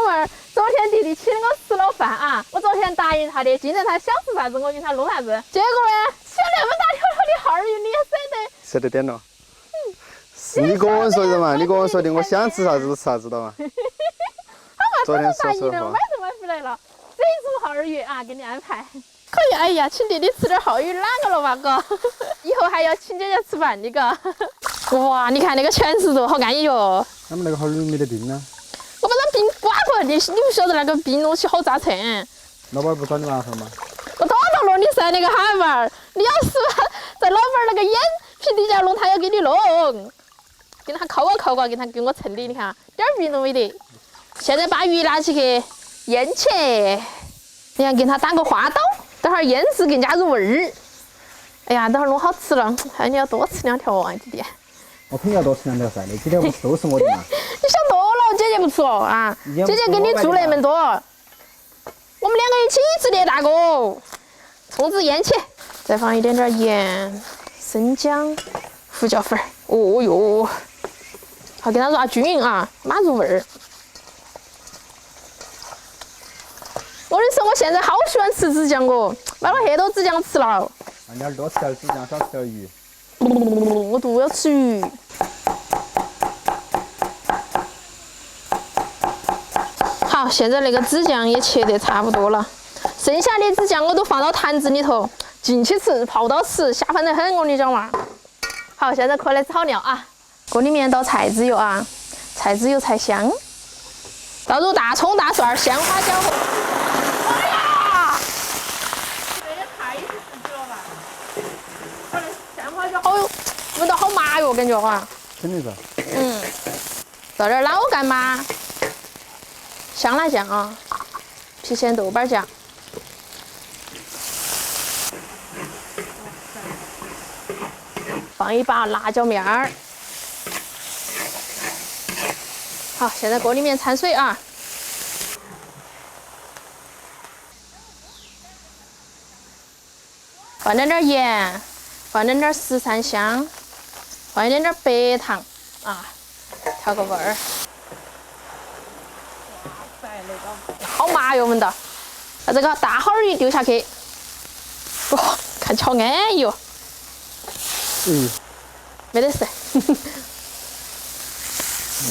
妹儿，昨天弟弟请我吃了饭啊，我昨天答应他的，今天他想吃啥子我给他弄啥子，结果呢，切那么大条的耗儿鱼你也舍得点了。是你跟我说的嘛？你跟我说的，我想吃啥子就吃啥子的嘛。昨天说实话。买就买回来了，这一组耗儿鱼啊，给你安排。可以，哎呀，请弟弟吃点耗鱼，哪个了吧哥？以后还要请姐姐吃饭的哥。哇，你看那个全是肉，好安逸哟。他们那个耗儿鱼没得冰呢。我把那冰刮过来，你不晓得那个冰东西好扎蹭。老板不找你麻烦吗？我找到了你噻，那个哈娃儿，你要是在老板那个眼皮底下弄，他要给你弄，给他抠啊抠啊，给我称的，你看点儿冰都没得。现在把鱼拿起去腌起，你看给他打个花刀，等会儿腌制更加入味儿。哎呀，等会儿弄好吃了，还你要多吃2条啊，弟弟。我肯定要多吃2条噻，那几条不是都是我的嘛？你想多了，姐姐不吃哦啊，姐姐给你做那么多，我们2个一起吃的大哥。葱子腌起，再放一点点盐、生姜、胡椒粉儿。哦哟，好给它抓均匀啊，码入味儿。我跟你说，我现在好喜欢吃子酱哦，买了很多子酱吃了。那你要多吃点子酱，少吃点鱼。我都要吃鱼。好，现在那个子酱也切得差不多了，剩下的子酱我都放到坛子里头，进去吃，泡到吃，下饭得很，我跟你讲嘛。好，现在可以来炒料啊，锅里面倒菜籽油啊，菜籽油才香。倒入大葱、大蒜、鲜花椒和。哎呀！这也太刺激了吧！它的鲜花椒好，味道好麻哟，感觉哈。肯定是。倒点老干妈。香辣酱啊，郫县豆瓣酱，放一把辣椒面儿。好，现在锅里面掺水啊，放点盐，放点十三香，放一点白糖啊，调个味儿。好麻哟，闻到。把这个大耗儿鱼丢下去，哇，看起好安逸哦。没得事。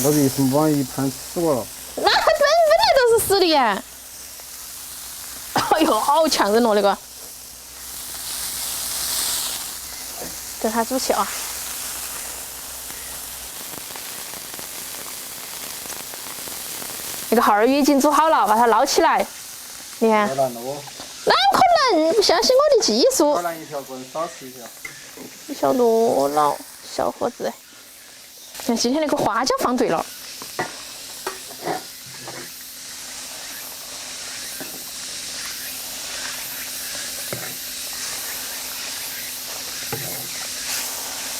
我这一是往一盘死我了。那本来都是死的呀。哎呦，好呛人哦那个。等它煮起啊。那个耗儿鱼已经煮好了，把它捞起来。你看，哪可能？不相信我的技术。2一条，不能少吃1条。你晓多了，小伙子。看今天那个花椒放对了。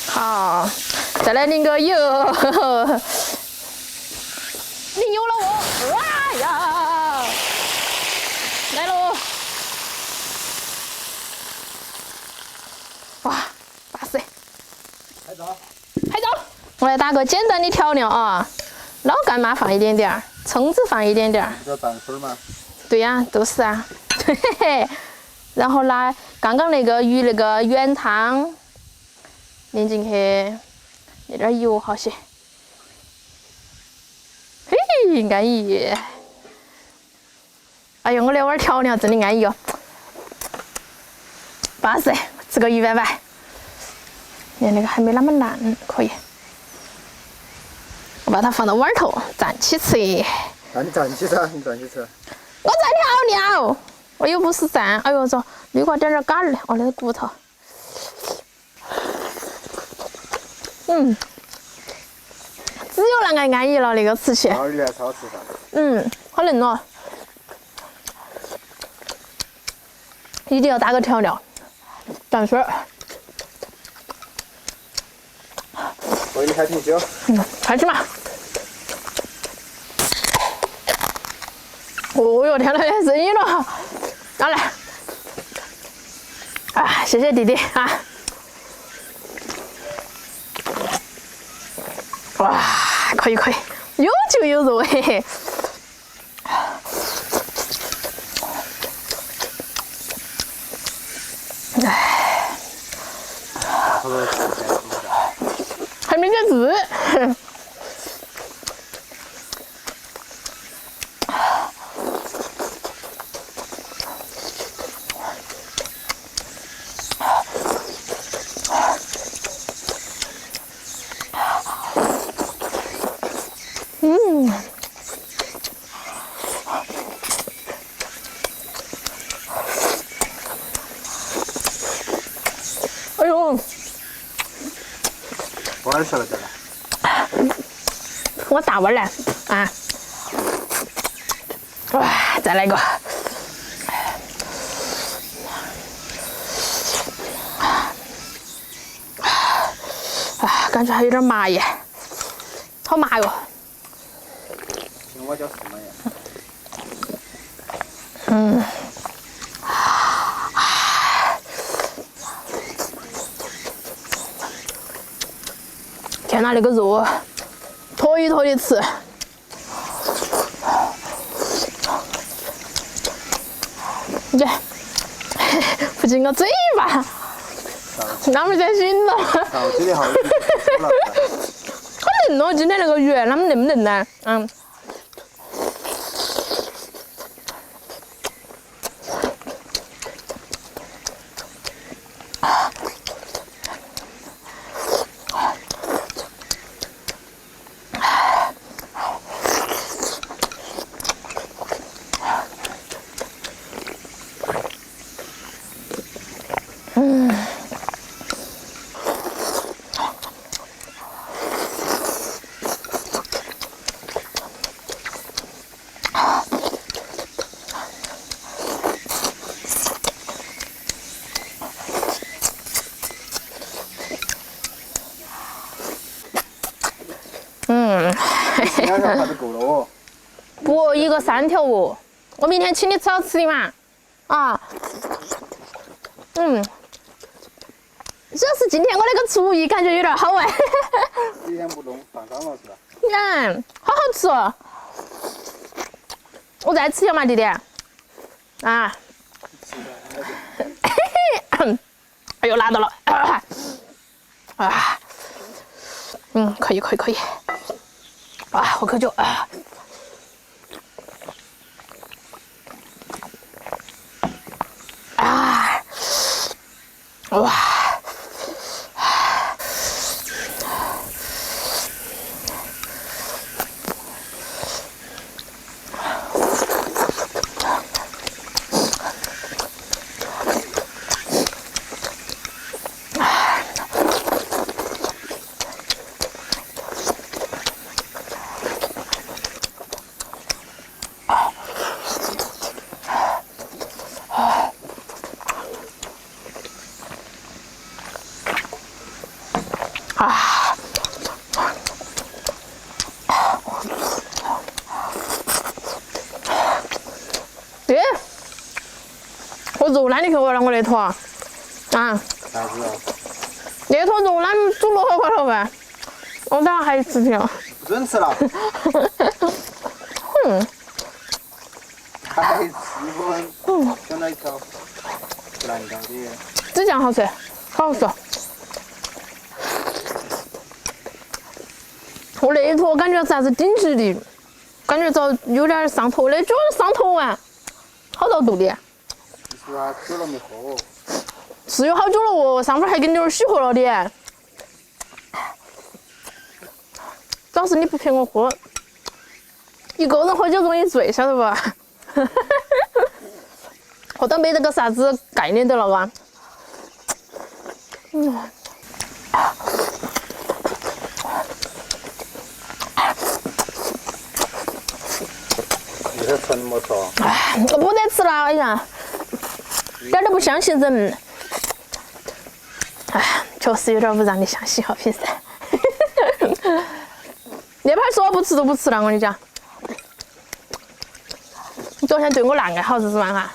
好，再来淋个油。你有了我，哇呀！来喽！哇，巴适！拍照！拍照！我来打个简单的调料啊，老干妈放一点点，葱子放一点点。这叫蘸水吗？对呀，都是啊。嘿嘿。然后拿刚刚那个鱼那个原汤淋进去，那点油好些。嘿，安逸！哎呦，我那碗调料真的安逸哦，巴适，吃个100块。你看那个还没那么烂，可以。我把它放到碗头，蘸起吃。那你站起噻，你站起吃。我在调料，我又不是蘸。哎呦，这绿瓜点点嘎儿，哦，那个骨头。只有那个安逸了，那个吃起。耗儿鱼还是好吃噻。好嫩哦。一定要打个调料，蘸水儿。我给你开瓶酒。开始嘛。哦哟，听到点声音了，拿来。啊，谢谢弟弟啊。哇，可以可以，有酒有肉嘿嘿。还没点字。哎呦，碗下来的了。我大碗来啊！哇，再来一个。啊，感觉还有点麻耶，好麻哟。青蛙叫什么呀？天哪，那个肉坨一坨的吃。耶，不进个嘴巴，俺们先醒了。好，今天好。好嫩哦，今天那个鱼，它们嫩不嫩呢？嗯。2条怕就够了哦。不，一个3条哦。我明天请你吃好吃的嘛。啊。主要是今天我那个厨艺感觉有点好哎。几天不弄上纲了是吧？好好吃哦。我再吃一下嘛，弟弟。啊。哎呦，拿到了。啊。可以。啊，喝口酒啊。啊。哇。我肉呢？你看我那坨啊，啥子啊？那坨肉呢煮落河块头呗，我等下还吃不了。不准吃了。还吃不？想到一条烂掉的。这酱好吃，好吃。我那一坨感觉啥子顶级的，感觉着有点上头的，就是上头啊，好到肚里。是啊，久了没喝。是有好久了哦，上边还给你点许喝了的。主要是你不陪我喝，一个人喝酒容易醉，晓得不？喝到没得个啥子概念的了哇。有点沉默嗦。我不得吃了，哎呀，一点都不相信人。哎，确实有点不让你相信哈，平时。那盘说不吃就不吃了，我跟你讲。你昨天对我那爱好是什么哈？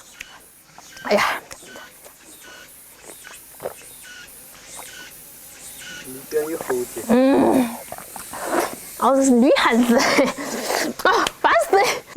哎呀，里边有喉结。老子是女汉子。